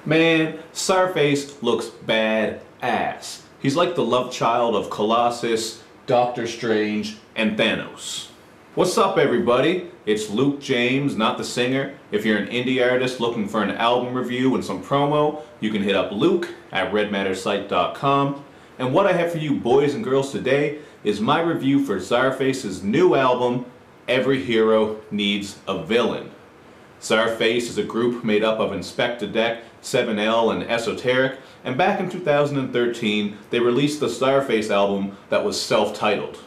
Man, Czarface looks bad-ass. He's like the love child of Colossus, Doctor Strange, and Thanos. What's up, everybody? It's Luke James, not the singer. If you're an indie artist looking for an album review and some promo, you can hit up Luke at redmattersite.com. And what I have for you boys and girls today is my review for Czarface's new album, Every Hero Needs a Villain. Czarface is a group made up of Inspector Deck, 7L, and Esoteric, and back in 2013 they released the Czarface album that was self-titled.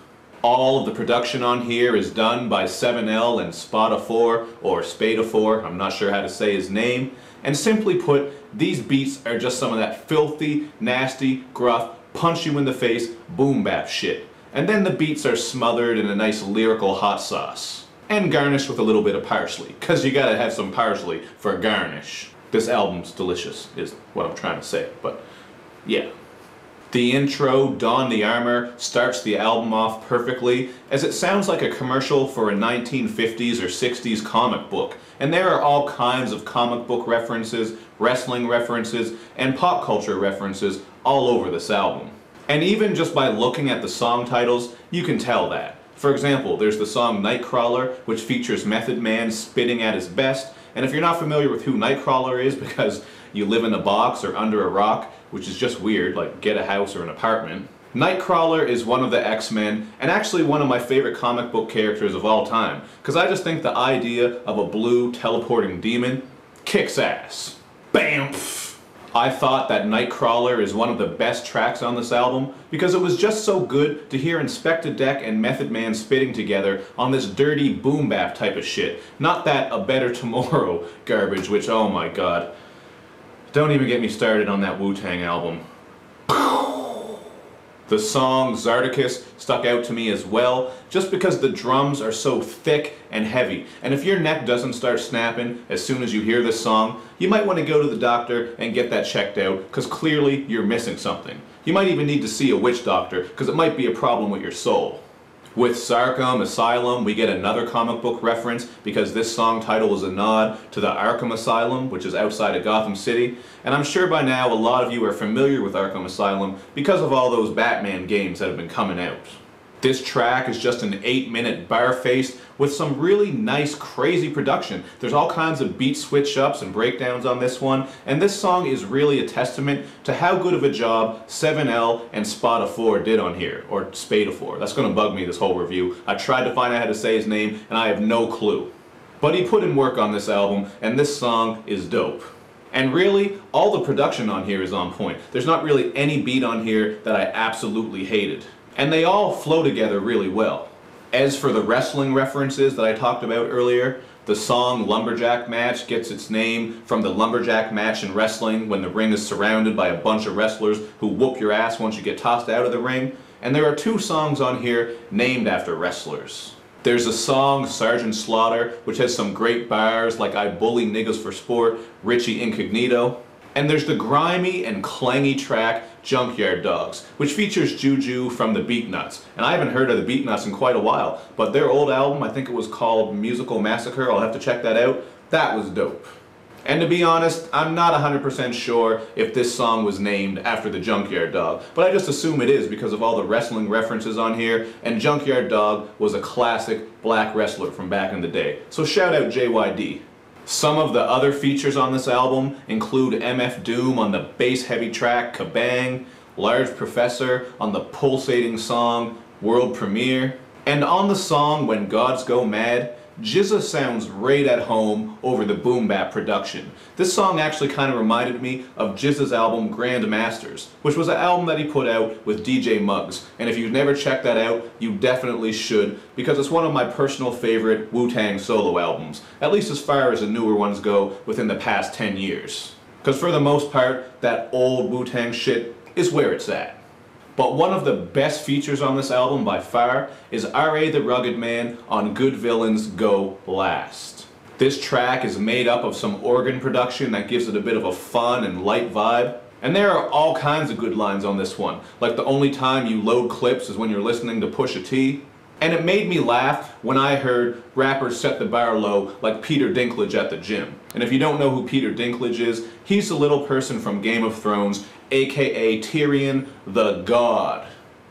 All of the production on here is done by 7L and Spadafor, or Spadafor, I'm not sure how to say his name, and simply put, these beats are just some of that filthy, nasty, gruff, punch you in the face, boom bap shit. And then the beats are smothered in a nice lyrical hot sauce. And garnished with a little bit of parsley, because you gotta have some parsley for a garnish. This album's delicious, is what I'm trying to say, but yeah. The intro, Don the Armour, starts the album off perfectly, as it sounds like a commercial for a 1950s or 60s comic book. And there are all kinds of comic book references, wrestling references, and pop culture references all over this album. And even just by looking at the song titles, you can tell that. For example, there's the song Nightcrawler, which features Method Man spitting at his best, and if you're not familiar with who Nightcrawler is because you live in a box or under a rock, which is just weird, like get a house or an apartment, Nightcrawler is one of the X-Men, and actually one of my favorite comic book characters of all time, because I just think the idea of a blue teleporting demon kicks ass. Bam! I thought that Nightcrawler is one of the best tracks on this album because it was just so good to hear Inspector Deck and Method Man spitting together on this dirty boom bap type of shit. Not that A Better Tomorrow garbage, which, oh my god. Don't even get me started on that Wu-Tang album. The song Czartacus stuck out to me as well, just because the drums are so thick and heavy. And if your neck doesn't start snapping as soon as you hear this song, you might want to go to the doctor and get that checked out, because clearly you're missing something. You might even need to see a witch doctor, because it might be a problem with your soul. With Sarco Asylum, we get another comic book reference because this song title is a nod to the Arkham Asylum, which is outside of Gotham City. And I'm sure by now a lot of you are familiar with Arkham Asylum because of all those Batman games that have been coming out. This track is just an 8-minute bar-faced with some really nice, crazy production. There's all kinds of beat switch-ups and breakdowns on this one, and this song is really a testament to how good of a job 7L and Spadafor did on here, or Spadafor. That's gonna bug me this whole review. I tried to find out how to say his name, and I have no clue. But he put in work on this album, and this song is dope. And really, all the production on here is on point. There's not really any beat on here that I absolutely hated. And they all flow together really well. As for the wrestling references that I talked about earlier, the song Lumberjack Match gets its name from the Lumberjack Match in wrestling when the ring is surrounded by a bunch of wrestlers who whoop your ass once you get tossed out of the ring. And there are two songs on here named after wrestlers. There's a song, Sergeant Slaughter, which has some great bars like I bully niggas for sport, Richie Incognito. And there's the grimy and clangy track Junkyard Dogs, which features Juju from the Beatnuts. And I haven't heard of the Beatnuts in quite a while, but their old album, I think it was called Musical Massacre, I'll have to check that out, that was dope. And to be honest, I'm not 100% sure if this song was named after the Junkyard Dog, but I just assume it is because of all the wrestling references on here, and Junkyard Dog was a classic black wrestler from back in the day. So shout out JYD. Some of the other features on this album include MF Doom on the bass-heavy track Kabang, Large Professor on the pulsating song World Premiere, and on the song When Gods Go Mad, GZA sounds right at home over the boom bap production. This song actually kind of reminded me of GZA's album Grand Masters, which was an album that he put out with DJ Muggs. And if you've never checked that out, you definitely should, because it's one of my personal favorite Wu-Tang solo albums, at least as far as the newer ones go within the past 10 years. Because for the most part, that old Wu-Tang shit is where it's at. But one of the best features on this album by far is R.A. the Rugged Man on Good Villains Go Last. This track is made up of some organ production that gives it a bit of a fun and light vibe. And there are all kinds of good lines on this one, like the only time you load clips is when you're listening to Pusha T. And it made me laugh when I heard rappers set the bar low like Peter Dinklage at the gym. And if you don't know who Peter Dinklage is, he's the little person from Game of Thrones, aka Tyrion the God.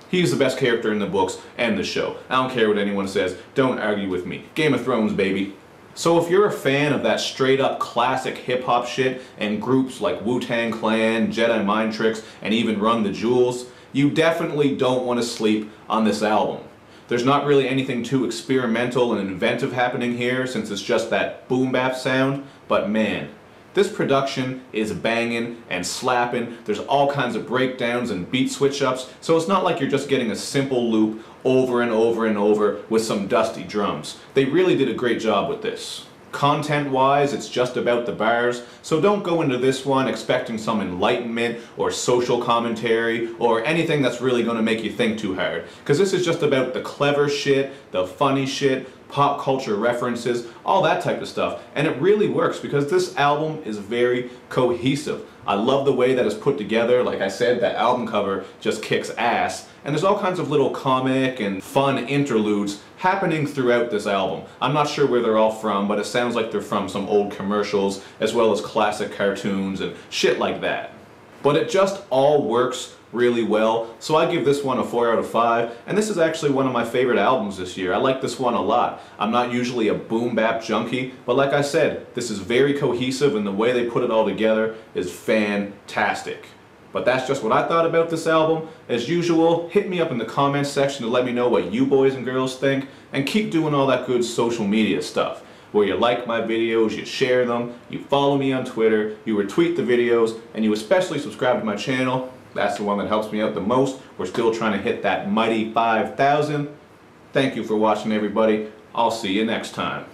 He's the best character in the books and the show. I don't care what anyone says, don't argue with me. Game of Thrones, baby. So if you're a fan of that straight up classic hip hop shit and groups like Wu-Tang Clan, Jedi Mind Tricks, and even Run the Jewels, you definitely don't want to sleep on this album. There's not really anything too experimental and inventive happening here since it's just that boom bap sound, but man, this production is banging and slapping. There's all kinds of breakdowns and beat switch ups, so it's not like you're just getting a simple loop over and over and over with some dusty drums. They really did a great job with this. Content-wise, it's just about the bars, so don't go into this one expecting some enlightenment or social commentary or anything that's really going to make you think too hard. Because this is just about the clever shit, the funny shit, pop culture references, all that type of stuff. And it really works because this album is very cohesive. I love the way that it's put together. Like I said, the album cover just kicks ass. And there's all kinds of little comic and fun interludes happening throughout this album. I'm not sure where they're all from, but it sounds like they're from some old commercials as well as classic cartoons and shit like that. But it just all works really well, so I give this one a 4 out of 5, and this is actually one of my favorite albums this year. I like this one a lot. I'm not usually a boom bap junkie, but like I said, this is very cohesive and the way they put it all together is fantastic. But that's just what I thought about this album. As usual, hit me up in the comments section to let me know what you boys and girls think, and keep doing all that good social media stuff, where you like my videos, you share them, you follow me on Twitter, you retweet the videos, and you especially subscribe to my channel. That's the one that helps me out the most. We're still trying to hit that mighty 5,000. Thank you for watching, everybody. I'll see you next time.